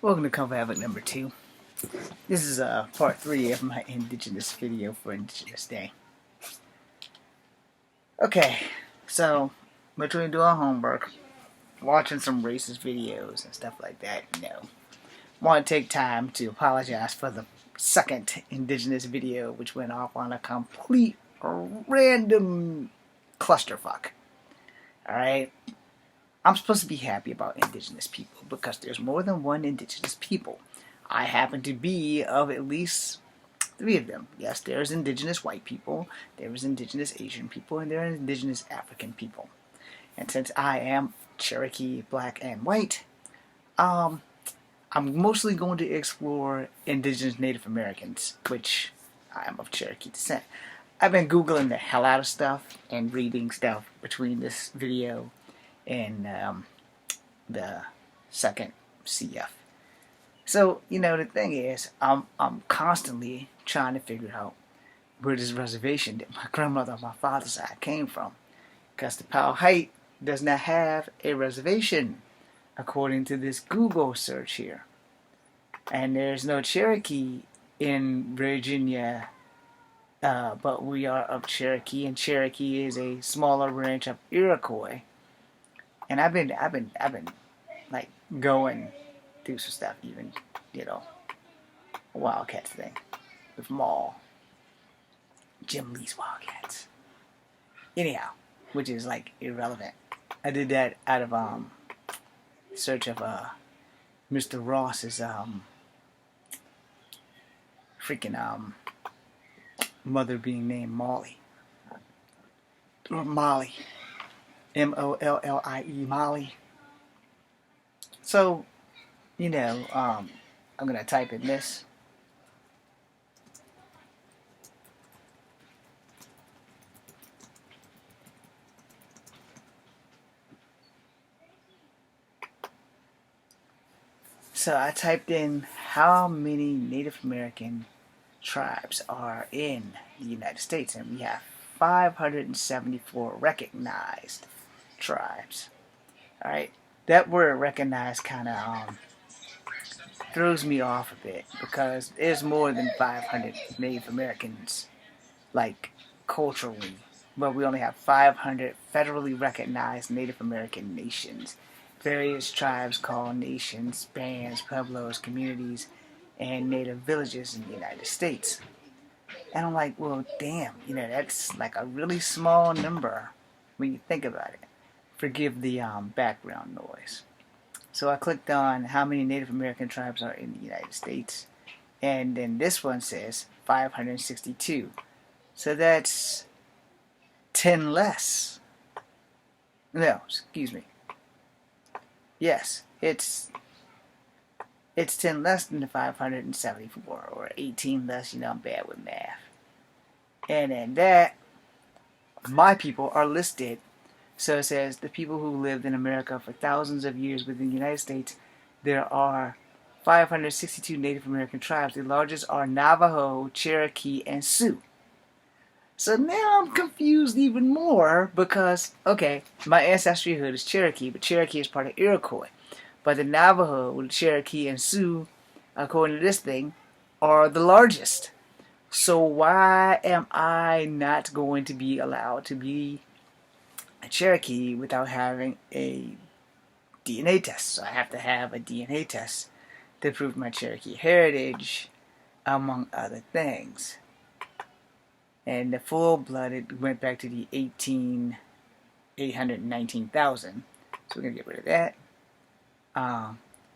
Welcome to Comfort Havoc number 2. This is part 3 of my Indigenous video for Indigenous Day. Okay, so between doing homework, watching some racist videos and stuff like that, I want to take time to apologize for the second Indigenous video, which went off on a complete random clusterfuck. Alright? I'm supposed to be happy about Indigenous people because there's more than one Indigenous people. I happen to be of at least 3 of them. Yes, there's Indigenous white people, there's Indigenous Asian people, and there are Indigenous African people. And since I am Cherokee, black, and white, I'm mostly going to explore Indigenous Native Americans, which I am of Cherokee descent. I've been Googling the hell out of stuff and reading stuff between this video and the second CF. So, the thing is, I'm constantly trying to figure out where this reservation that my grandmother on my father's side came from. Because the Powell Height does not have a reservation, according to this Google search here. And there's no Cherokee in Virginia, but we are of Cherokee, and Cherokee is a smaller branch of Iroquois. And I've been like going through some stuff, even a Wildcats thing with Maul, Jim Lee's Wildcats. Anyhow, which is like irrelevant. I did that out of search of Mr. Ross's freaking mother being named Molly or Molly. Mollie, Molly. So, I'm going to type in this. So I typed in how many Native American tribes are in the United States, and we have 574 recognized tribes. Alright, that word recognized kind of throws me off a bit because there's more than 500 Native Americans, like culturally, but we only have 500 federally recognized Native American nations. Various tribes called nations, bands, pueblos, communities, and native villages in the United States. And I'm like, well, damn, that's like a really small number when you think about it. Forgive the background noise. So I clicked on how many Native American tribes are in the United States. And then this one says 562. So that's 10 less. No, excuse me. Yes, it's 10 less than the 574, or 18 less, I'm bad with math. And in that, my people are listed. So it says the people who lived in America for thousands of years within the United States. There are 562 Native American tribes. The largest are Navajo, Cherokee, and Sioux. So now I'm confused even more because, okay, my ancestryhood is Cherokee, but Cherokee is part of Iroquois. But the Navajo, Cherokee, and Sioux, according to this thing, are the largest. So why am I not going to be allowed to be a Cherokee without having a DNA test? So I have to have a DNA test to prove my Cherokee heritage, among other things. And the full-blooded went back to the 819,000. So we're going to get rid of that.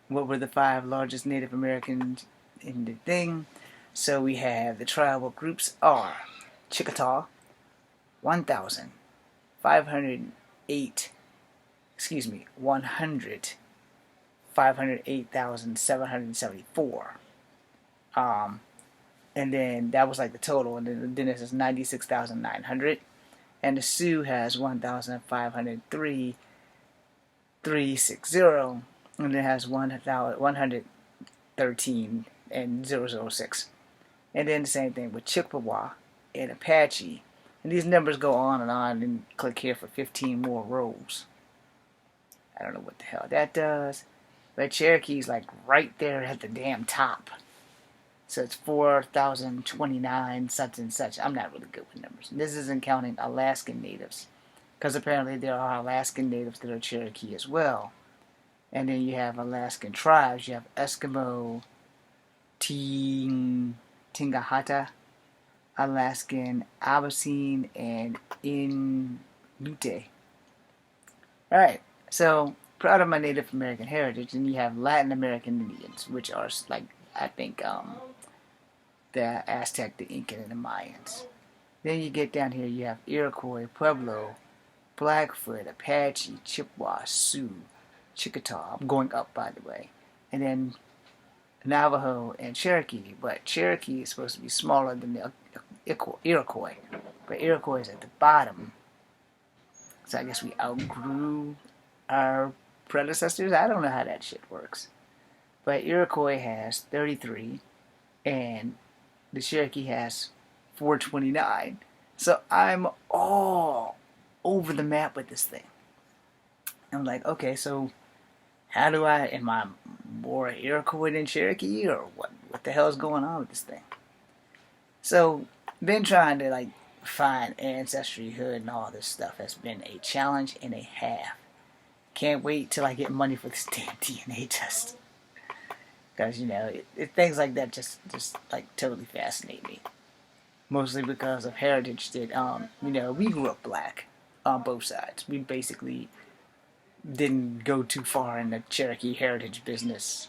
What were the 5 largest Native Americans in the thing? So we have the tribal groups are Chickasaw, 508, 508,774. And then that was like the total, and then it says 96,900. And the Sioux has 1,503,360, and it has 113 and 006. And then the same thing with Chippewa and Apache. And these numbers go on, and click here for 15 more rows. I don't know what the hell that does. But Cherokee's like right there at the damn top. So it's 4,029 such and such. I'm not really good with numbers. This isn't counting Alaskan natives, because apparently there are Alaskan natives that are Cherokee as well. And then you have Alaskan tribes. You have Eskimo, Tingahata, Alaskan Aboriginal, and Inuit. Alright, so proud of my Native American heritage. And you have Latin American Indians, which are like, I think, the Aztec, the Incan, and the Mayans. Then you get down here, you have Iroquois, Pueblo, Blackfoot, Apache, Chippewa, Sioux, Chickasaw. I'm going up, by the way. And then Navajo and Cherokee. But Cherokee is supposed to be smaller than the Iroquois. But Iroquois is at the bottom. So I guess we outgrew our predecessors. I don't know how that shit works. But Iroquois has 33, and the Cherokee has 429. So I'm all over the map with this thing. I'm like, okay, so how do am I more Iroquois than Cherokee, or what the hell is going on with this thing? So, been trying to like find Ancestryhood and all this stuff has been a challenge and a half. Can't wait till I get money for this damn DNA test. Because, you know, things like that just like totally fascinate me. Mostly because of heritage that, you know, we grew up black on both sides. We basically didn't go too far in the Cherokee heritage business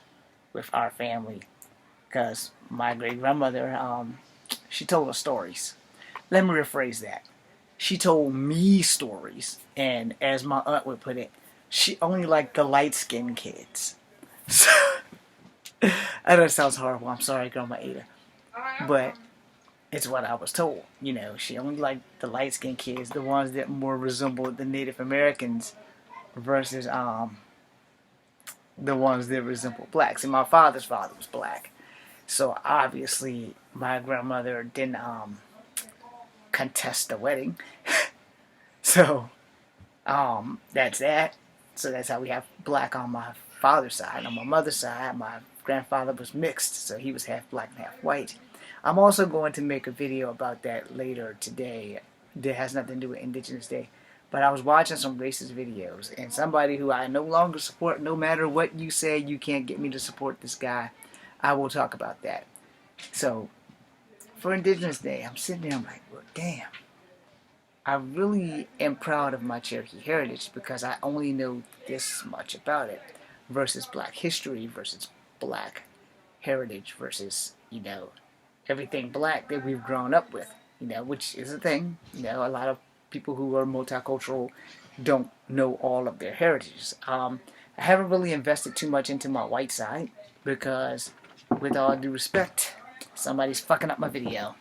with our family. Because my great-grandmother, she told us stories. Let me rephrase that. She told me stories. And as my aunt would put it, she only liked the light-skinned kids. So, I know it sounds horrible. I'm sorry, Grandma Ada. But it's what I was told. You know, she only liked the light-skinned kids, the ones that more resembled the Native Americans versus the ones that resemble blacks. And my father's father was black. So obviously my grandmother didn't contest the wedding. So that's that. So that's how we have black on my father's side. On my mother's side, my grandfather was mixed, so he was half black and half white. I'm also going to make a video about that later today that has nothing to do with Indigenous Day. But I was watching some racist videos, and somebody who I no longer support, no matter what you say, you can't get me to support this guy. I will talk about that. So, for Indigenous Day, I'm sitting there, I'm like, well, damn. I really am proud of my Cherokee heritage because I only know this much about it versus black history versus black heritage versus, you know, everything black that we've grown up with, you know, which is a thing. You know, a lot of people who are multicultural don't know all of their heritages. I haven't really invested too much into my white side because, with all due respect, somebody's fucking up my video.